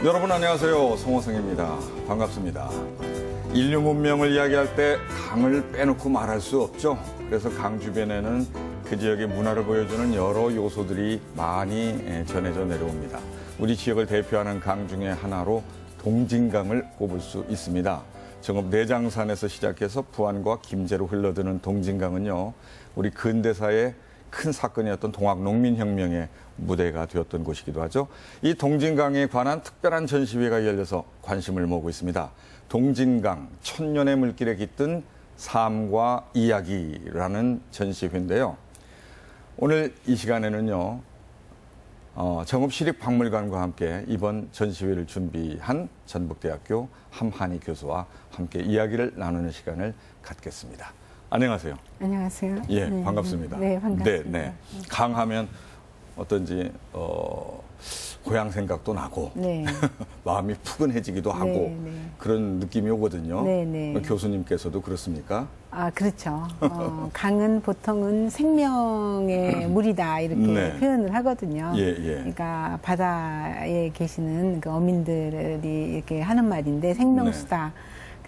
여러분 안녕하세요. 송호성입니다. 반갑습니다. 인류 문명을 이야기할 때 강을 빼놓고 말할 수 없죠. 그래서 강 주변에는 그 지역의 문화를 보여주는 여러 요소들이 많이 전해져 내려옵니다. 우리 지역을 대표하는 강 중에 하나로 동진강을 꼽을 수 있습니다. 정읍 내장산에서 시작해서 부안과 김제로 흘러드는 동진강은요, 우리 근대사의 큰 사건이었던 동학농민혁명의 무대가 되었던 곳이기도 하죠. 이 동진강에 관한 특별한 전시회가 열려서 관심을 모으고 있습니다. 동진강 천년의 물길에 깃든 삶과 이야기라는 전시회인데요. 오늘 이 시간에는요, 정읍시립박물관과 함께 이번 전시회를 준비한 전북대학교 함한희 교수와 함께 이야기를 나누는 시간을 갖겠습니다. 안녕하세요. 안녕하세요. 예, 네, 반갑습니다. 네, 반갑습니다. 네. 강하면 어떤지 고향 생각도 나고 네. 마음이 푸근해지기도 하고 네. 그런 느낌이 오거든요. 네. 교수님께서도 그렇습니까? 아, 그렇죠. 강은 보통은 생명의 물이다 이렇게 네. 표현을 하거든요. 예. 그러니까 바다에 계시는 그 어민들이 이렇게 하는 말인데 생명수다.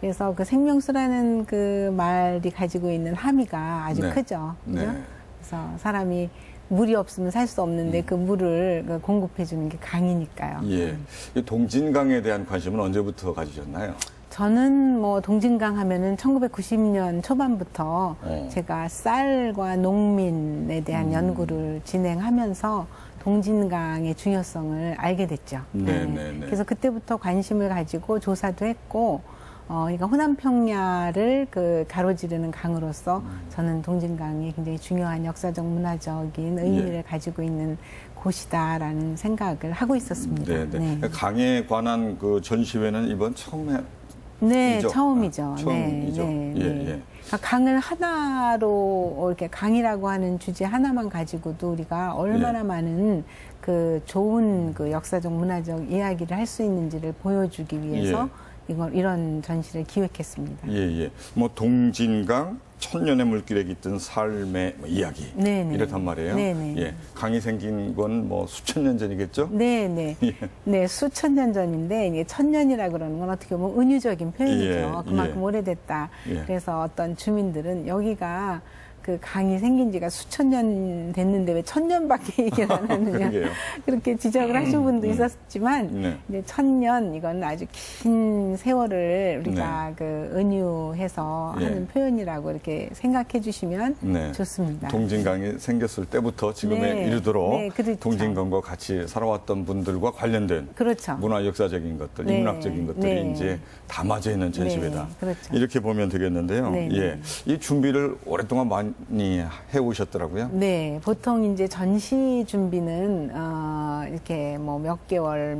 그래서 그 생명수라는 그 말이 가지고 있는 함의가 아주 네. 크죠. 그죠? 네. 그래서 사람이 물이 없으면 살 수 없는데 그 물을 공급해 주는 게 강이니까요. 예. 이 동진강에 대한 관심은 언제부터 가지셨나요? 저는 뭐 동진강 하면은 1990년 초반부터 제가 쌀과 농민에 대한 연구를 진행하면서 동진강의 중요성을 알게 됐죠. 네. 그래서 그때부터 관심을 가지고 조사도 했고, 그러니까 호남평야를 그 가로지르는 강으로서 저는 동진강이 굉장히 중요한 역사적 문화적인 의미를 가지고 있는 곳이다라는 생각을 하고 있었습니다. 네. 강에 관한 그 전시회는 이번 처음에 네, 처음이죠. 처음이죠. 네. 예. 강을 하나로 이렇게 강이라고 하는 주제 하나만 가지고도 우리가 얼마나 많은 그 좋은 그 역사적 문화적 이야기를 할 수 있는지를 보여주기 위해서 이런 전시를 기획했습니다. 예. 뭐 동진강 천년의 물길에 깃든 삶의 이야기 이렇단 말이에요. 예. 강이 생긴 건 뭐 수천 년 전이겠죠? 네, 수천 년 전인데 이게 천년이라 그러는 건 어떻게 보면 은유적인 표현이죠. 그만큼 오래됐다. 그래서 어떤 주민들은 여기가 그 강이 생긴 지가 수천 년 됐는데 왜 천년밖에 얘기를 안 하느냐. 그렇게 지적을 하신 분도 있었지만 이제 천년 이건 아주 긴 세월을 우리가 그 은유해서 하는 표현이라고 이렇게 생각해 주시면 좋습니다. 동진강이 생겼을 때부터 지금에 이르도록 그렇죠. 동진강과 같이 살아왔던 분들과 관련된 문화 역사적인 것들, 인문학적인 것들이 이제 담아져 있는 전시회다. 이렇게 보면 되겠는데요. 이 준비를 오랫동안 많이 해오셨더라고요. 네, 보통 이제 전시 준비는 이렇게 뭐 몇 개월,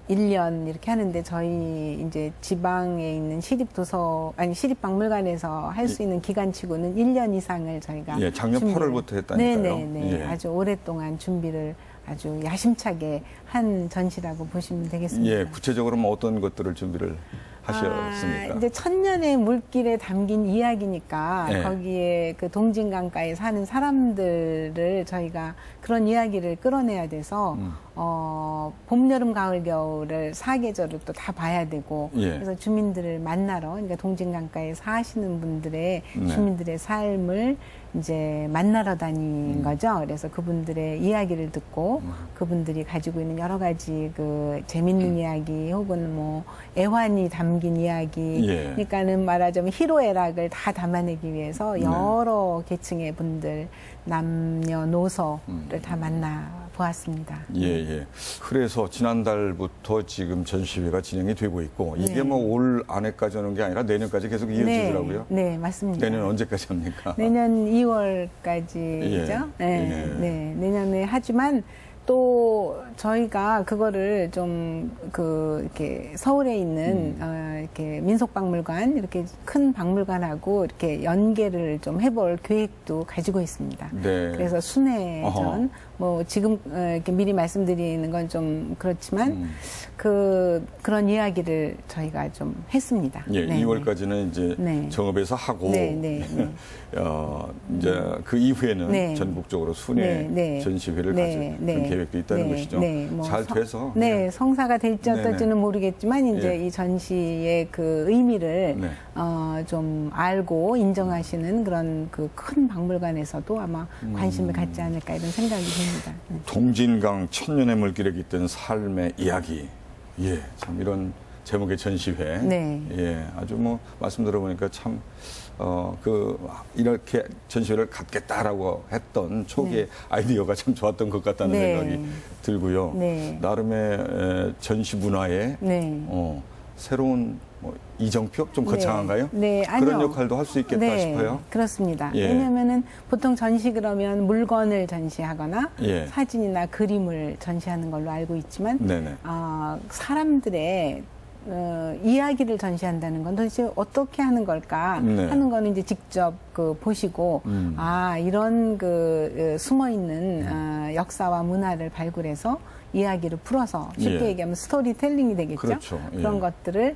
1년 이렇게 하는데 저희 이제 지방에 있는 시립박물관에서 할 수 있는 기간치고는 1년 이상을 저희가 작년 8월부터 했다니까요. 네. 아주 오랫동안 준비를 아주 야심차게 한 전시라고 보시면 되겠습니다. 구체적으로 뭐 어떤 것들을 준비를 하셨습니까? 이제 천년의 물길에 담긴 이야기니까 거기에 그 동진강가에 사는 사람들을 저희가 그런 이야기를 끌어내야 돼서 봄, 여름, 가을, 겨울을 4계절을 또 다 봐야 되고 그래서 주민들을 만나러 그러니까 동진강가에 사시는 분들의 주민들의 삶을 이제 만나러 다닌 거죠. 그래서 그분들의 이야기를 듣고 그분들이 가지고 있는 여러 가지 그 재밌는 이야기 혹은 뭐 애환이 담긴 이야기 그러니까는 말하자면 희로애락을 다 담아내기 위해서 여러 계층의 분들 남녀노소를 다 만나 보았습니다. 그래서 지난달부터 지금 전시회가 진행이 되고 있고 이게 뭐 올 안에까지 오는 게 아니라 내년까지 계속 이어지더라고요. 네, 맞습니다. 내년 언제까지 합니까? 내년 2월까지죠. 내년에 하지만 또 저희가 그거를 좀 이렇게 서울에 있는 이렇게 민속박물관 이렇게 큰 박물관하고 이렇게 연계를 좀 해볼 계획도 가지고 있습니다. 그래서 순회전 뭐 지금 이렇게 미리 말씀드리는 건 좀 그렇지만 그런 이야기를 저희가 좀 했습니다. 2월까지는 이제 정읍에서 하고 이제 그 이후에는 전국적으로 순회 전시회를 가질 그런 계획도 있다는 것이죠. 네, 뭐 잘 돼서. 네, 성사가 될지 어떨지는 네네. 모르겠지만 이제 예. 이 전시의 그 의미를 네. 좀 알고 인정하시는 그런 그 큰 박물관에서도 아마 관심을 갖지 않을까 이런 생각이 듭니다. 네. 동진강 천년의 물길에 깃든 삶의 이야기. 예, 참 이런 제목의 전시회. 네. 예, 아주 뭐 말씀 들어보니까 참 이렇게 전시회를 갖겠다라고 했던 초기의 아이디어가 참 좋았던 것 같다는 네. 생각이 들고요. 네. 나름의 전시 문화에 네. 새로운 이정표 좀 거창한가요? 네, 그런 아니요. 역할도 할 수 있겠다 네, 싶어요. 그렇습니다. 예. 왜냐하면은 보통 전시 그러면 물건을 전시하거나 예. 사진이나 그림을 전시하는 걸로 알고 있지만 네네. 사람들의 이야기를 전시한다는 건 도대체 어떻게 하는 걸까 네. 하는 거는 이제 직접 보시고 이런 숨어 있는 역사와 문화를 발굴해서 이야기를 풀어서 쉽게 예. 얘기하면 스토리텔링이 되겠죠. 그렇죠. 예. 그런 것들을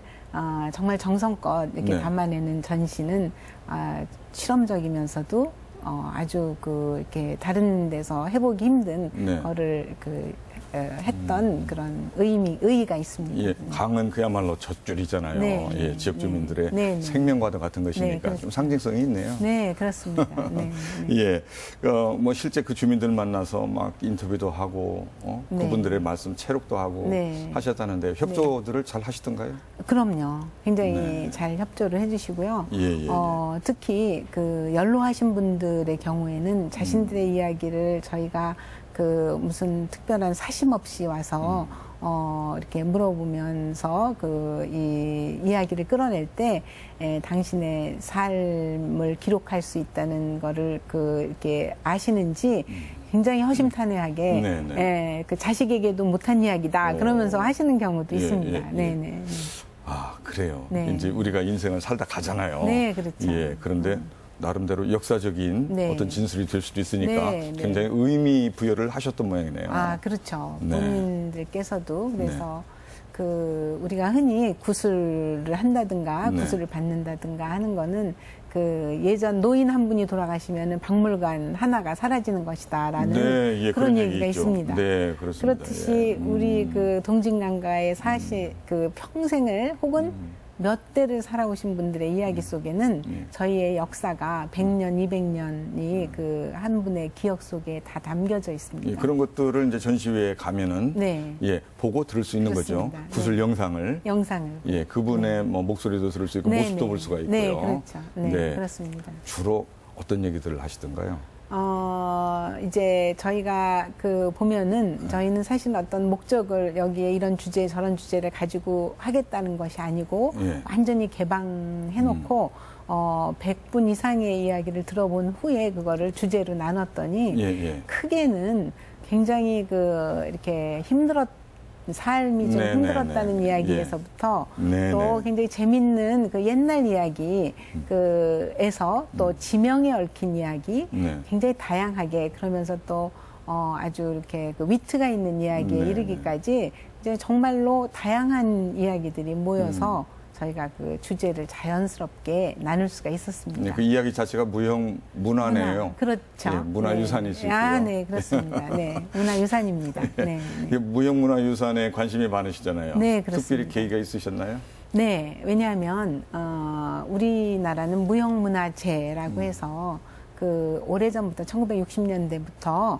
정말 정성껏 이렇게 네. 담아내는 전시는 실험적이면서도 아주 이렇게 다른 데서 해보기 힘든 네. 거를 했던 그런 의의가 있습니다. 예, 강은 그야말로 젖줄이잖아요. 네. 예, 지역 주민들의 네. 네. 생명과도 같은 네, 것이니까 그렇습니다. 좀 상징성이 있네요. 네, 그렇습니다. 네, 네. 예, 뭐 실제 그 주민들 만나서 막 인터뷰도 하고 네. 그분들의 말씀 체록도 하고 네. 하셨다는데 협조들을 잘 하시던가요? 그럼요. 굉장히 네. 잘 협조를 해주시고요. 예, 예, 특히 연로하신 분들의 경우에는 자신들의 이야기를 저희가 무슨 특별한 사심 없이 와서 이렇게 물어보면서 이 이야기를 끌어낼 때 당신의 삶을 기록할 수 있다는 거를 이렇게 아시는지 굉장히 허심탄회하게 네네. 그 자식에게도 못한 이야기다 그러면서 하시는 경우도 예, 있습니다. 예, 예. 네네. 아, 그래요. 네. 이제 우리가 인생을 살다 가잖아요. 네, 그렇죠. 예, 그런데 나름대로 역사적인 네. 어떤 진술이 될 수도 있으니까 네, 네. 굉장히 의미 부여를 하셨던 모양이네요. 그렇죠. 네. 본인들께서도 그래서 우리가 흔히 구슬을 한다든가 네. 구슬을 받는다든가 하는 거는 예전 노인 한 분이 돌아가시면은 박물관 하나가 사라지는 것이다라는 네, 예, 그런 얘기 얘기가 있죠. 있습니다. 네, 그렇습니다. 그렇듯이 예. 우리 동진강가의 평생을 혹은 몇 대를 살아오신 분들의 이야기 속에는 저희의 역사가 100년, 200년이 한 분의 기억 속에 다 담겨져 있습니다. 예, 그런 것들을 이제 전시회에 가면은 네. 예, 보고 들을 수 있는 거죠. 그렇습니다. 구슬 영상을. 영상을. 예, 그분의 뭐 목소리도 들을 수 있고 네, 모습도 네. 볼 수가 있고요. 네, 그렇죠. 네, 그렇습니다. 주로 어떤 얘기들을 하시던가요? 이제 저희가 보면은 저희는 사실 어떤 목적을 여기에 이런 주제 저런 주제를 가지고 하겠다는 것이 아니고 예. 완전히 개방해놓고 100분 이상의 이야기를 들어본 후에 그거를 주제로 나눴더니 예, 예. 크게는 굉장히 이렇게 삶이 좀 네네네. 힘들었다는 이야기에서부터 네네. 또 굉장히 재밌는 옛날 이야기 에서 또 지명에 얽힌 이야기 네. 굉장히 다양하게 그러면서 또 아주 이렇게 위트가 있는 이야기에 네네. 이르기까지 이제 정말로 다양한 이야기들이 모여서 저희가 주제를 자연스럽게 나눌 수가 있었습니다. 네, 그 이야기 자체가 무형 문화네요. 그렇죠. 예, 문화유산이시고요. 네, 그렇습니다. 네, 문화유산입니다. 네. 네. 무형문화유산에 관심이 많으시잖아요. 네, 그렇습니다. 특별히 계기가 있으셨나요? 네, 왜냐하면 우리나라는 무형문화재라고 해서 오래전부터 1960년대부터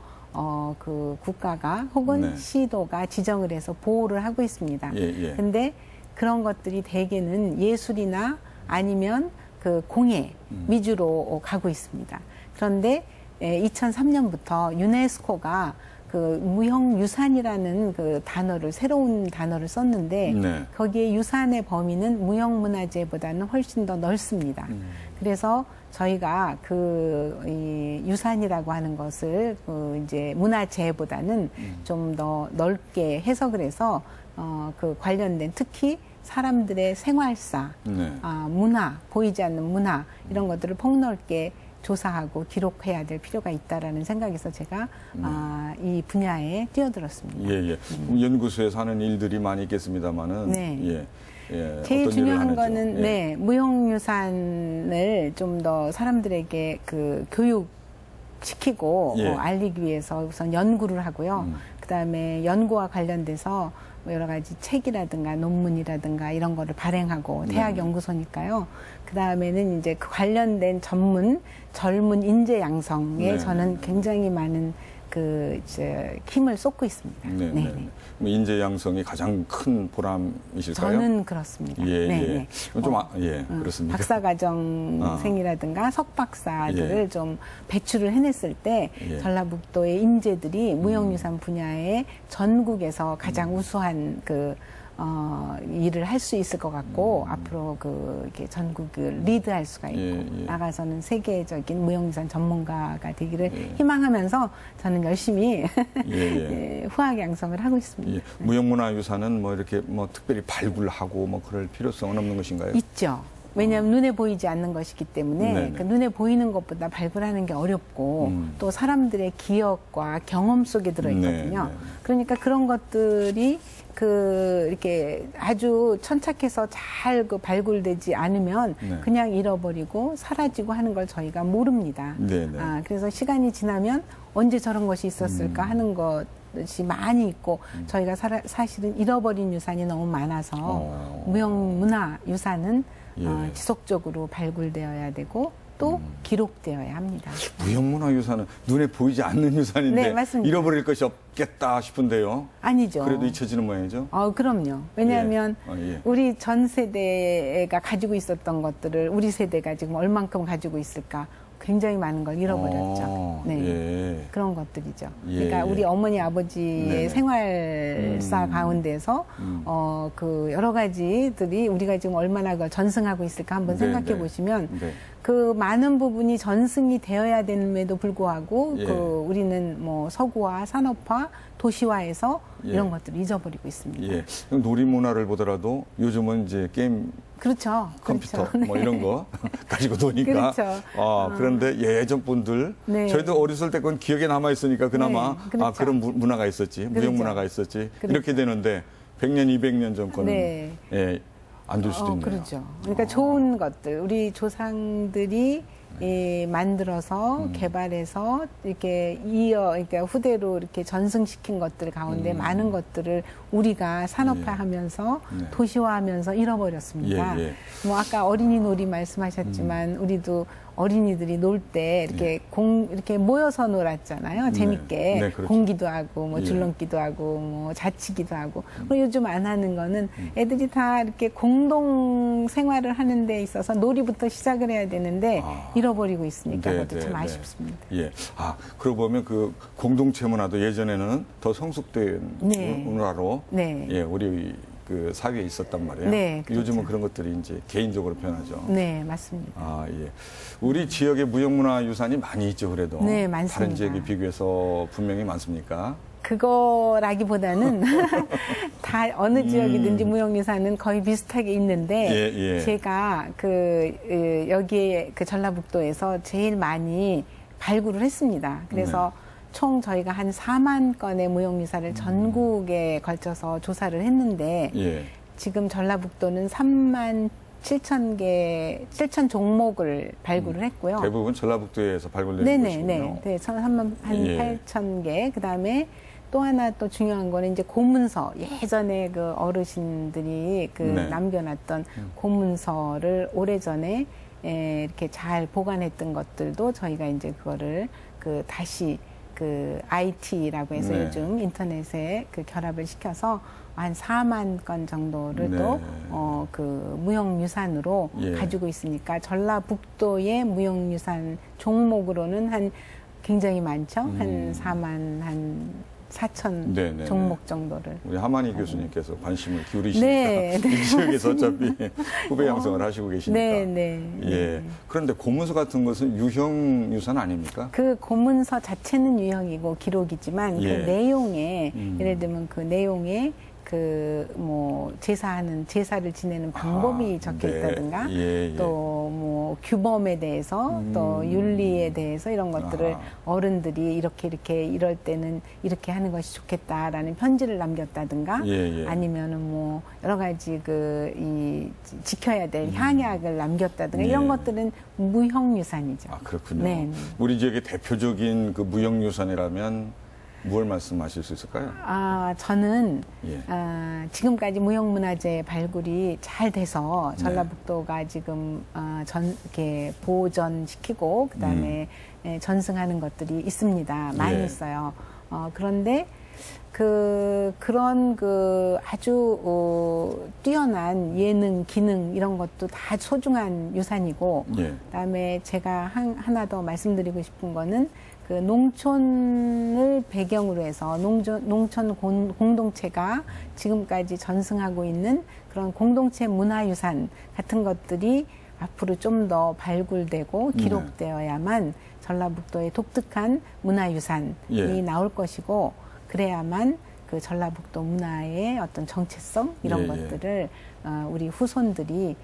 국가가 혹은 네. 시도가 지정을 해서 보호를 하고 있습니다. 예, 예. 근데 그런 것들이 대개는 예술이나 아니면 공예 위주로 가고 있습니다. 그런데 2003년부터 유네스코가 무형유산이라는 새로운 단어를 썼는데 네. 거기에 유산의 범위는 무형문화재보다는 훨씬 더 넓습니다. 그래서 저희가 이 유산이라고 하는 것을 이제 문화재보다는 좀 더 넓게 해석을 해서 관련된 특히 사람들의 생활사, 네. 문화, 보이지 않는 문화 이런 것들을 폭넓게 조사하고 기록해야 될 필요가 있다라는 생각에서 제가 이 분야에 뛰어들었습니다. 예, 예. 연구소에서 하는 일들이 많이 있겠습니다만은 네. 예. 예. 제일 어떤 일을 중요한 하는지요? 거는 예. 무형유산을 좀 더 사람들에게 교육을 시키고 예. 알리기 위해서 우선 연구를 하고요. 그다음에 연구와 관련돼서 뭐 여러 가지 책이라든가 논문이라든가 이런 거를 발행하고 대학 연구소니까요. 그다음에는 이제 그 관련된 젊은 인재 양성에 네. 저는 굉장히 많은 이제 힘을 쏟고 있습니다. 네, 네. 인재 양성이 가장 큰 보람이실까요? 저는 그렇습니다. 예, 네, 예. 네. 좀 그렇습니까? 박사과정생이라든가 석박사들을 예. 좀 배출을 해냈을 때 예. 전라북도의 인재들이 무형유산 분야에 전국에서 가장 우수한 일을 할 수 있을 것 같고 앞으로 이렇게 전국을 리드할 수가 있고 예, 예. 나가서는 세계적인 무형유산 전문가가 되기를 예. 희망하면서 저는 열심히 예, 예. 예, 후학 양성을 하고 있습니다. 예. 무형문화유산은 뭐 이렇게 뭐 특별히 발굴하고 뭐 그럴 필요성은 없는 것인가요? 있죠. 왜냐하면 눈에 보이지 않는 것이기 때문에 네네. 그 눈에 보이는 것보다 발굴하는 게 어렵고 또 사람들의 기억과 경험 속에 들어있거든요. 네네. 그러니까 그런 것들이 이렇게 아주 천착해서 잘 발굴되지 않으면 네. 그냥 잃어버리고 사라지고 하는 걸 저희가 모릅니다. 네네. 그래서 시간이 지나면 언제 저런 것이 있었을까 하는 것이 많이 있고 저희가 사실은 잃어버린 유산이 너무 많아서 무형문화 유산은 예. 지속적으로 발굴되어야 되고 또 기록되어야 합니다. 무형문화유산은 눈에 보이지 않는 유산인데 네, 맞습니다. 잃어버릴 것이 없겠다 싶은데요. 아니죠. 그래도 잊혀지는 모양이죠. 그럼요. 왜냐하면 예. 우리 전 세대가 가지고 있었던 것들을 우리 세대가 지금 얼만큼 가지고 있을까? 굉장히 많은 걸 잃어버렸죠. 네. 예. 그런 것들이죠. 예, 그러니까 예. 우리 어머니 아버지의 네네. 생활사 가운데서 여러 가지들이 우리가 지금 얼마나 그걸 전승하고 있을까 한번 네, 생각해 네. 보시면 네. 그 많은 부분이 전승이 되어야 됨에도 불구하고 예. 우리는 뭐 서구화, 산업화, 도시화해서 예. 이런 것들을 잊어버리고 있습니다. 예. 놀이문화를 보더라도 요즘은 이제 게임 그렇죠. 컴퓨터 그렇죠. 뭐 이런 거 가지고 노니까. 그렇죠. 그런데 예전 분들 네. 저희도 어렸을 때 그건 기억에 남아 있으니까 그나마 네, 그렇죠. 그런 문화가 있었지. 그렇죠. 무형 문화가 있었지. 그렇죠. 이렇게 되는데 100년, 200년 전 거는 네. 안 될 수도 있네요. 그렇죠. 그러니까 좋은 것들 우리 조상들이 만들어서 개발해서 이렇게 그러니까 후대로 이렇게 전승시킨 것들 가운데 많은 것들을 우리가 산업화하면서 네. 도시화하면서 잃어버렸습니다. 예, 예. 뭐 아까 어린이 놀이 말씀하셨지만 우리도 어린이들이 놀 때 이렇게 이렇게 모여서 놀았잖아요. 재밌게 네, 그렇죠. 공기도 하고 뭐 예. 줄넘기도 하고 뭐 자치기도 하고. 그리고 요즘 안 하는 거는 애들이 다 이렇게 공동 생활을 하는 데 있어서 놀이부터 시작을 해야 되는데 잃어버리고 있으니까 그것도 참 아쉽습니다. 예. 그러고 보면 그 공동체 문화도 예전에는 더 성숙된 네. 문화로 네. 예, 우리 그 사회에 있었단 말이에요. 네, 그렇죠. 요즘은 그런 것들이 이제 개인적으로 변하죠. 네, 맞습니다. 예. 우리 지역에 무형문화 유산이 많이 있죠, 그래도. 네, 많습니다. 다른 지역에 비교해서 분명히 많습니까? 그거라기보다는 다 어느 지역이든지 무형유산은 거의 비슷하게 있는데 예, 예. 제가 여기에 전라북도에서 제일 많이 발굴을 했습니다. 그래서 총 저희가 한 4만 건의 무형유산을 전국에 걸쳐서 조사를 했는데 예. 지금 전라북도는 3만 7천 종목을 발굴을 했고요. 대부분 전라북도에서 발굴되는 네네, 것이군요. 네. 3만 한 예. 8천 개. 그다음에 또 하나 또 중요한 거는 이제 고문서. 예전에 그 어르신들이 네. 남겨놨던 고문서를 오래전에 이렇게 잘 보관했던 것들도 저희가 이제 그거를 다시 IT라고 해서 네. 요즘 인터넷에 결합을 시켜서 한 4만 건 정도를 네. 또 무형유산으로 예. 가지고 있으니까 전라북도의 무형유산 종목으로는 굉장히 많죠. 한 4만 한 4천 네, 네, 종목 정도를. 우리 하만희 교수님께서 관심을 기울이시니까 네, 네. 이 지역에서 어차피 후배 양성을 하시고 계시니까. 네, 네. 예. 그런데 고문서 같은 것은 유형 유산 아닙니까? 그 고문서 자체는 유형이고 기록이지만 예. 그 내용에 예를 들면 그 내용에 제사를 지내는 방법이 적혀 네. 있다든가 예, 예. 또 뭐 규범에 대해서 또 윤리에 대해서 이런 것들을 어른들이 이렇게 이럴 때는 이렇게 하는 것이 좋겠다라는 편지를 남겼다든가 예, 예. 아니면은 뭐 여러 가지 지켜야 될 향약을 남겼다든가 이런 예. 것들은 무형유산이죠. 아, 그렇군요. 네. 우리 지역의 대표적인 그 무형유산이라면 무엇을 말씀하실 수 있을까요? 저는 예. 지금까지 무형문화재 발굴이 잘 돼서 네. 전라북도가 지금 이렇게 보존시키고 그다음에 전승하는 것들이 있습니다. 많이 예. 있어요. 그런데 그런 아주 뛰어난 예능, 기능 이런 것도 다 소중한 유산이고 예. 그다음에 제가 하나 더 말씀드리고 싶은 거는 농촌을 배경으로 해서 농촌 공동체가 지금까지 전승하고 있는 그런 공동체 문화유산 같은 것들이 앞으로 좀 더 발굴되고 기록되어야만 전라북도의 독특한 문화유산이 예. 나올 것이고 그래야만 그 전라북도 문화의 어떤 정체성 이런 예, 것들을 우리 후손들이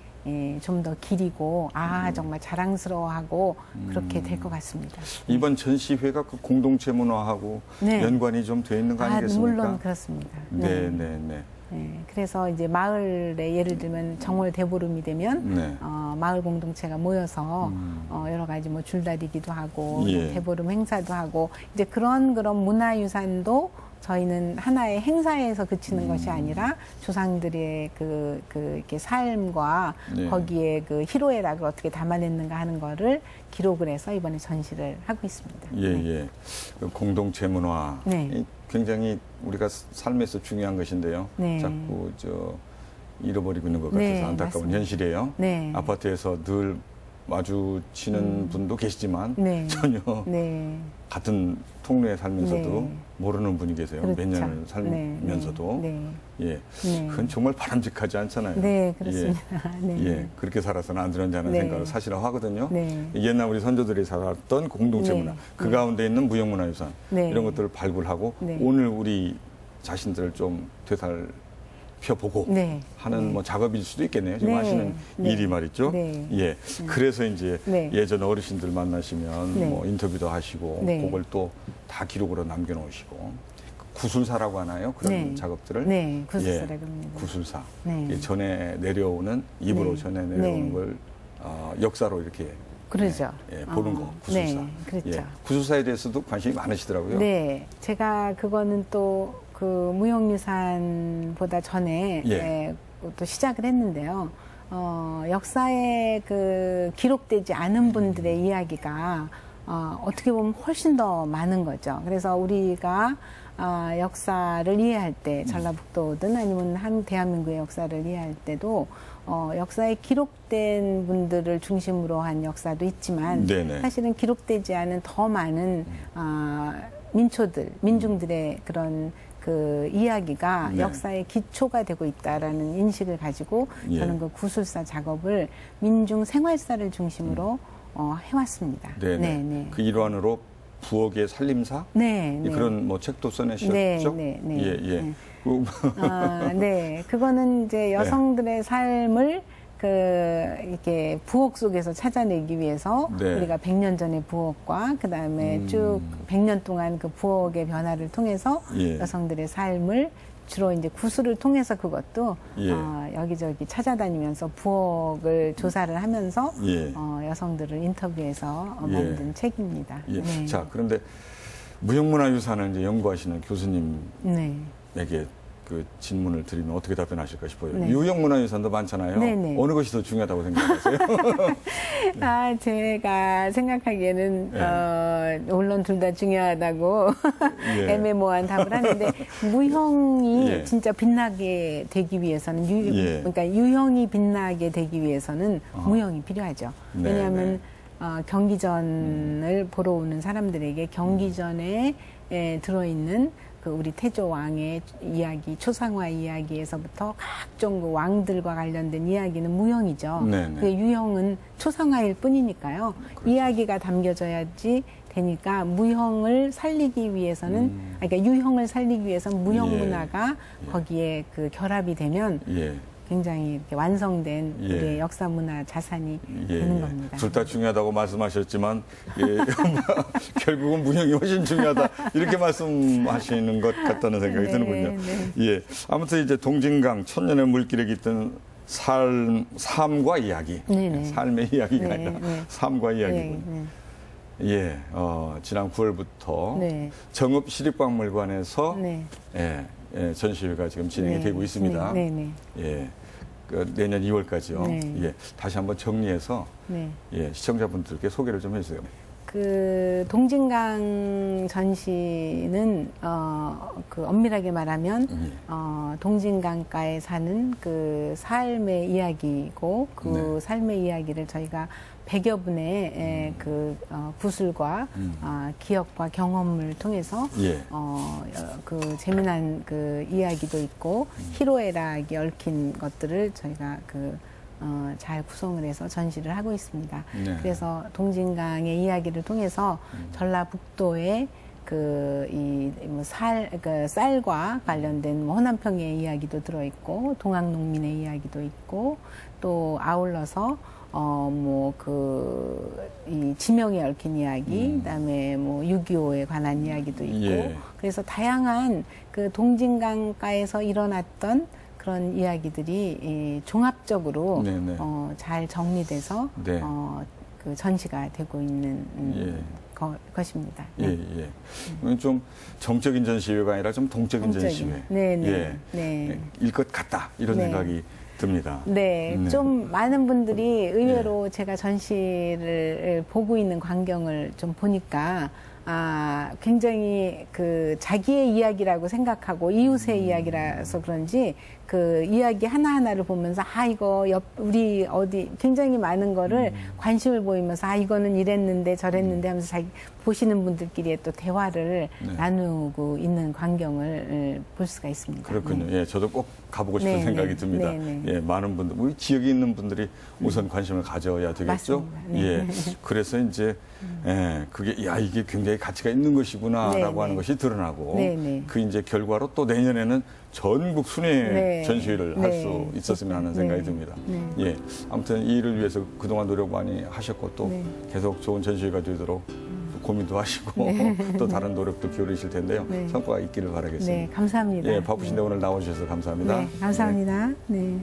좀 더 기리고 정말 자랑스러워하고 그렇게 될 것 같습니다. 이번 전시회가 그 공동체 문화하고 네. 연관이 좀 돼 있는 거 아니겠습니까? 물론 그렇습니다. 네, 네, 네. 네, 그래서 이제 마을에 예를 들면 정월 대보름이 되면 네. 마을 공동체가 모여서 여러 가지 뭐 줄다리기도 하고 예. 대보름 행사도 하고 이제 그런 문화유산도 저희는 하나의 행사에서 그치는 것이 아니라 조상들의 이렇게 삶과 네. 거기에 그 희로애락을 어떻게 담아냈는가 하는 거를 기록을 해서 이번에 전시를 하고 있습니다. 예, 예. 그 공동체 문화. 네. 굉장히 우리가 삶에서 중요한 것인데요. 네. 자꾸 잃어버리고 있는 것 같아서 네, 안타까운 맞습니다. 현실이에요. 네. 아파트에서 늘 마주치는 분도 계시지만 네. 전혀 네. 같은 통로에 살면서도 네. 모르는 분이 계세요. 그렇죠. 몇 년을 살면서도. 네. 예. 네. 그건 정말 바람직하지 않잖아요. 네, 그렇습니다. 예. 네. 예. 그렇게 살아서는 안 되는다는 네. 생각을 사실은 하거든요. 네. 옛날 우리 선조들이 살았던 공동체 네. 문화, 그 네. 가운데 있는 무형문화유산 네. 이런 것들을 발굴하고 네. 오늘 우리 자신들을 좀 되살펴보고 네. 하는 뭐 작업일 수도 있겠네요. 지금 네. 하시는 네. 일이 말이죠. 네. 예. 그래서 이제 네. 예전 어르신들 만나시면 네. 뭐 인터뷰도 하시고 네. 그걸 또 다 기록으로 남겨놓으시고 구술사라고 하나요? 그런 네. 작업들을. 네, 구술사라고 예. 합니다. 구술사. 네. 예, 전해 내려오는 입으로 네. 전해 내려오는 네. 걸 역사로 이렇게 그러죠. 보는 거 구술사. 네, 그렇죠. 예, 구술사에 대해서도 관심이 많으시더라고요. 네, 제가 그거는 또 그 무형유산보다 전에 예. 또 시작을 했는데요. 역사에 기록되지 않은 분들의 이야기가 어떻게 보면 훨씬 더 많은 거죠. 그래서 우리가 역사를 이해할 때 전라북도든 아니면 한 대한민국의 역사를 이해할 때도 역사에 기록된 분들을 중심으로 한 역사도 있지만 네네. 사실은 기록되지 않은 더 많은 민중들의 그런 이야기가 네. 역사의 기초가 되고 있다라는 인식을 가지고 예. 저는 그 구술사 작업을 민중 생활사를 중심으로 해왔습니다. 네네. 그 일환으로 부엌의 살림사 네, 네. 그런 뭐 책도 써내셨죠? 네, 네, 네. 예, 예. 네. 그 네, 그거는 이제 여성들의 삶을 이렇게 부엌 속에서 찾아내기 위해서 네. 우리가 100년 전의 부엌과 그 다음에 쭉 100년 동안 그 부엌의 변화를 통해서 예. 여성들의 삶을 주로 이제 구술을 통해서 그것도 예. 여기저기 찾아다니면서 부엌을 조사를 하면서 예. 여성들을 인터뷰해서 예. 만든 책입니다. 예. 네. 자, 그런데 무형문화유산을 이제 연구하시는 교수님에게 네. 그 질문을 드리면 어떻게 답변하실까 싶어요. 네. 유형문화유산도 많잖아요. 네네. 어느 것이 더 중요하다고 생각하세요? 제가 생각하기에는 물론 둘 다 중요하다고 예. 애매모호한 답을 하는데 무형이 예. 진짜 빛나게 되기 위해서는 예. 그러니까 유형이 빛나게 되기 위해서는 무형이 필요하죠. 네, 왜냐하면 경기전을 보러 오는 사람들에게 경기전에 들어있는 우리 태조 왕의 이야기, 초상화 이야기에서부터 각종 그 왕들과 관련된 이야기는 무형이죠. 네네. 그 유형은 초상화일 뿐이니까요. 이야기가 담겨져야지 되니까 무형을 살리기 위해서는 그러니까 유형을 살리기 위해서는 무형 예. 문화가 거기에 그 결합이 되면 예. 굉장히 이렇게 완성된 예. 우리의 역사 문화 자산이 예, 되는 예. 겁니다. 둘 다 중요하다고 말씀하셨지만 예, 결국은 무형이 훨씬 중요하다 이렇게 말씀하시는 것 같다는 생각이 네, 드는군요. 네. 예, 아무튼 이제 동진강 천년의 물길에 깃든 삶과 이야기, 네, 네. 삶의 이야기가 네, 아니라 네. 삶과 네, 이야기군요. 네. 예, 지난 9월부터 네. 정읍시립박물관에서 네. 전시회가 지금 진행이 네. 되고 있습니다. 네, 네, 예, 내년 2월까지요. 네. 예, 다시 한번 정리해서 네. 예, 시청자분들께 소개를 좀 해주세요. 그 동진강 전시는 그 엄밀하게 말하면 동진강가에 사는 그 삶의 이야기고 그 삶의 이야기를 저희가 100여 분의 구술과 기억과 경험을 통해서 예. 그 재미난 그 이야기도 있고 희로애락이 얽힌 것들을 저희가 잘 구성을 해서 전시를 하고 있습니다. 네. 그래서 동진강의 이야기를 통해서 전라북도의 쌀과 관련된 호남평의 이야기도 들어있고 동학농민의 이야기도 있고 또 아울러서 이 지명에 얽힌 이야기, 그다음에 6.25에 관한 이야기도 있고, 예. 그래서 다양한 그 동진강가에서 일어났던 그런 이야기들이 종합적으로 네네. 잘 정리돼서 네. 그 전시가 되고 있는 것입니다. 예, 예. 좀 정적인 전시회가 아니라 좀 동적인 전시회. 네네. 예. 네. 일 것 같다 이런 네. 생각이 듭니다. 네, 네. 좀 많은 분들이 의외로 제가 전시를 보고 있는 광경을 좀 보니까 굉장히 그 자기의 이야기라고 생각하고 이웃의 이야기라서 그런지 그 이야기 하나하나를 보면서 이거 우리 어디 굉장히 많은 거를 관심을 보이면서 이거는 이랬는데 저랬는데 하면서 자기 보시는 분들끼리의 또 대화를 네. 나누고 있는 광경을 볼 수가 있습니다. 그렇군요. 네. 예, 저도 꼭 가보고 싶은 네, 생각이 네. 듭니다. 네, 네. 예, 많은 분들, 우리 지역에 있는 분들이 우선 관심을 가져야 되겠죠. 맞습니다. 네. 예, 그래서 이제 그게 이게 굉장히 가치가 있는 것이구나라고 네, 하는 네. 것이 드러나고 네, 네. 그 이제 결과로 또 내년에는 전국 순회 네. 전시회를 할 네. 수 있었으면 하는 생각이 네. 듭니다. 예, 아무튼 이 일을 위해서 그동안 노력 많이 하셨고 또 네. 계속 좋은 전시회가 되도록 또 고민도 하시고 또 다른 노력도 기울이실 텐데요. 네. 성과가 있기를 바라겠습니다. 네, 감사합니다. 예, 바쁘신데 오늘 나와주셔서 감사합니다. 네, 감사합니다. 네.